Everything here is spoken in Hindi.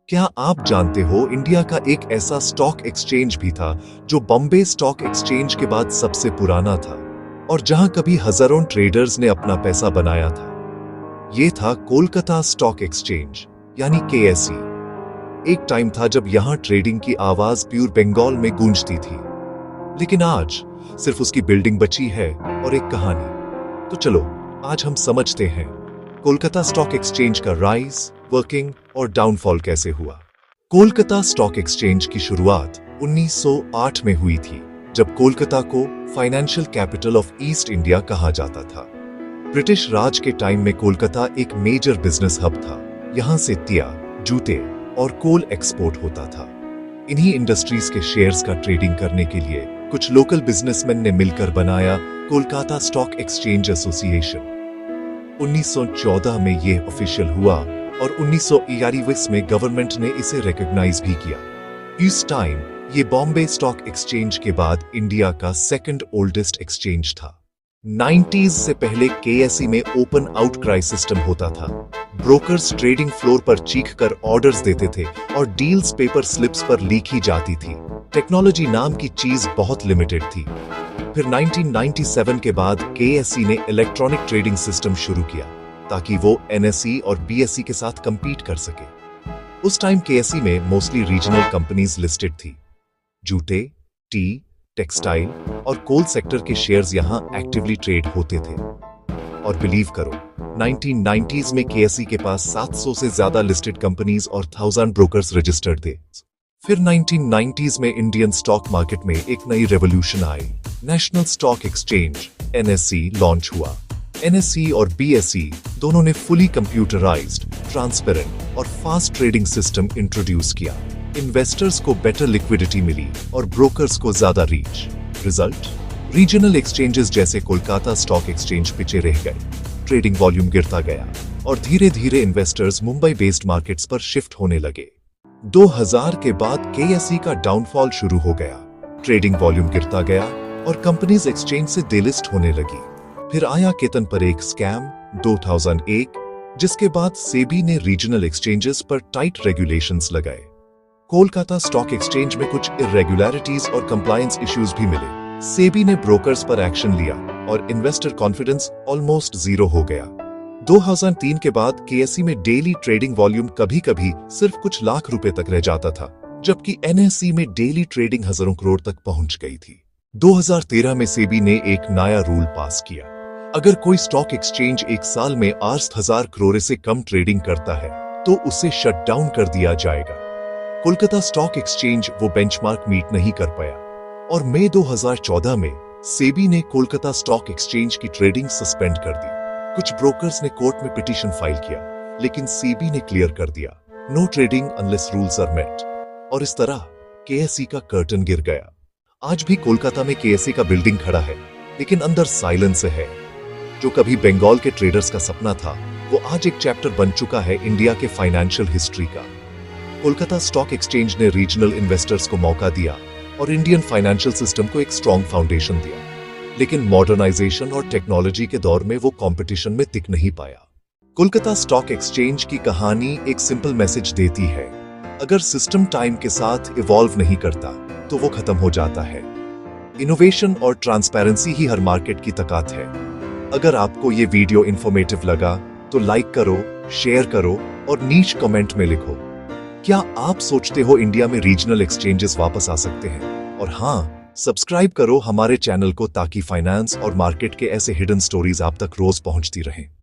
क्या आप जानते हो इंडिया का एक ऐसा स्टॉक एक्सचेंज भी था जो बॉम्बे स्टॉक एक्सचेंज के बाद सबसे पुराना था और जहां कभी हजारों ट्रेडर्स ने अपना पैसा बनाया था। यह था कोलकाता स्टॉक एक्सचेंज यानी केएसई। एक टाइम था जब यहां ट्रेडिंग की आवाज प्योर बंगाल में गूंजती थी, लेकिन आज सिर्फ उसकी बिल्डिंग बची है और एक कहानी। तो चलो आज हम समझते हैं कोलकाता स्टॉक एक्सचेंज का राइज, वर्किंग और डाउनफॉल कैसे हुआ। कोलकाता स्टॉक एक्सचेंज की शुरुआत 1908 में हुई थी, जब कोलकाता को financial capital of east India कहा जाता था। ब्रिटिश राज के टाइम में कोलकाता एक मेजर बिजनेस हब था। यहां से तिया, जूते और कोल एक्सपोर्ट होता था। इन्हीं इंडस्ट्रीज के शेयर्स का ट्रेडिंग करने के लिए कुछ लोकल बिजनेसमैन ने मिलकर बनाया कोलकाता स्टॉक एक्सचेंज एसोसिएशन। 1914 में यह ऑफिशियल हुआ और 1941 में गवर्नमेंट ने इसे रिकॉग्नाइज भी किया। इस टाइम ये बॉम्बे स्टॉक एक्सचेंज के बाद इंडिया का सेकंड ओल्डेस्ट एक्सचेंज था। 90s से पहले केएसई में ओपन आउटक्राई सिस्टम होता था। ब्रोकर्स ट्रेडिंग फ्लोर पर चीख कर ऑर्डर्स देते थे और डील्स पेपर स्लिप्स पर लिखी जाती थी। टेक्नोलॉजी नाम की चीज बहुत लिमिटेड थी। फिर 1997 के बाद केएसई ने इलेक्ट्रॉनिक ट्रेडिंग सिस्टम शुरू किया ताकि वो एनएसई और बीएसई के साथ compete कर सके। उस टाइम केएसई में मोस्टली रीजनल कंपनीज लिस्टेड थी। जूते, टी, टेक्सटाइल और कोल सेक्टर के शेयर्स यहां एक्टिवली ट्रेड होते थे। और बिलीव करो, 1990s में केएसई के पास 700 से ज्यादा लिस्टेड कंपनीज और 1000 ब्रोकर्स रजिस्टर्ड थे। फिर 1990s में इंडियन स्टॉक मार्केट में एक नई रेवोल्यूशन आई। National stock exchange NSE launch हुआ। एनएसई और बीएसई दोनों ने फुली कंप्यूटराइज्ड, ट्रांसपेरेंट और फास्ट ट्रेडिंग सिस्टम इंट्रोड्यूस किया। इन्वेस्टर्स को बेटर लिक्विडिटी मिली और ब्रोकर्स को ज्यादा रीच। रिजल्ट, रीजनल एक्सचेंजेस जैसे कोलकाता स्टॉक एक्सचेंज पीछे रह गए, ट्रेडिंग वॉल्यूम गिरता गया और धीरे धीरे इन्वेस्टर्स मुंबई बेस्ड मार्केट्स पर शिफ्ट होने लगे। 2000 के बाद केएसई का डाउनफॉल शुरू हो गया। ट्रेडिंग वॉल्यूम गिरता गया और कंपनीज एक्सचेंज से डिलिस्ट होने लगी। फिर आया केतन पर एक स्कैम 2001, जिसके बाद सेबी ने रीजनल एक्सचेंजेस पर टाइट रेगुलेशंस लगाए। कोलकाता स्टॉक एक्सचेंज में कुछ इरेगुलरिटीज और कंप्लायंस इश्यूज भी मिले। सेबी ने ब्रोकर्स पर एक्शन लिया और इन्वेस्टर कॉन्फिडेंस ऑलमोस्ट जीरो हो गया। 2003 के बाद केएसई में डेली ट्रेडिंग वॉल्यूम कभी कभी सिर्फ कुछ लाख रुपए तक रह जाता था, जबकि एनएसई में डेली ट्रेडिंग हजारों करोड़ तक पहुंच गई थी। 2013 में सेबी ने एक नया रूल पास किया। अगर कोई स्टॉक एक्सचेंज एक साल में 8,000 करोड़ से कम ट्रेडिंग करता है तो उसे शट डाउन कर दिया जाएगा। कोलकाता स्टॉक एक्सचेंज वो बेंचमार्क मीट नहीं कर पाया और मई 2014 में सेबी ने कोलकाता स्टॉक एक्सचेंज की ट्रेडिंग सस्पेंड कर दी। कुछ ब्रोकर्स ने कोर्ट में पिटीशन फाइल किया, लेकिन सेबी ने क्लियर कर दिया, no trading unless rules are met. और इस तरह केएसई का कर्टन गिर गया। आज भी कोलकाता में केएसई का बिल्डिंग खड़ा है, लेकिन अंदर साइलेंस है। जो कभी बंगाल के ट्रेडर्स का सपना था, वो आज एक चैप्टर बन चुका है इंडिया के फाइनेंशियल हिस्ट्री का। कोलकाता स्टॉक एक्सचेंज ने रीजनल इन्वेस्टर्स को मौका दिया और इंडियन फाइनेंशियल सिस्टम को एक स्ट्रॉन्ग फाउंडेशन दिया, लेकिन मॉडर्नाइजेशन और टेक्नोलॉजी के दौर में वो कंपटीशन में टिक नहीं पाया। कोलकाता स्टॉक एक्सचेंज की कहानी एक सिंपल मैसेज देती है, अगर सिस्टम टाइम के साथ इवॉल्व नहीं करता तो वो खत्म हो जाता है। इनोवेशन और ट्रांसपेरेंसी ही हर मार्केट की ताकत है। अगर आपको ये वीडियो इंफॉर्मेटिव लगा तो लाइक करो, शेयर करो और नीचे कमेंट में लिखो, क्या आप सोचते हो इंडिया में रीजनल एक्सचेंजेस वापस आ सकते हैं? और हाँ, सब्सक्राइब करो हमारे चैनल को ताकि फाइनेंस और मार्केट के ऐसे हिडन स्टोरीज आप तक रोज पहुंचती रहें।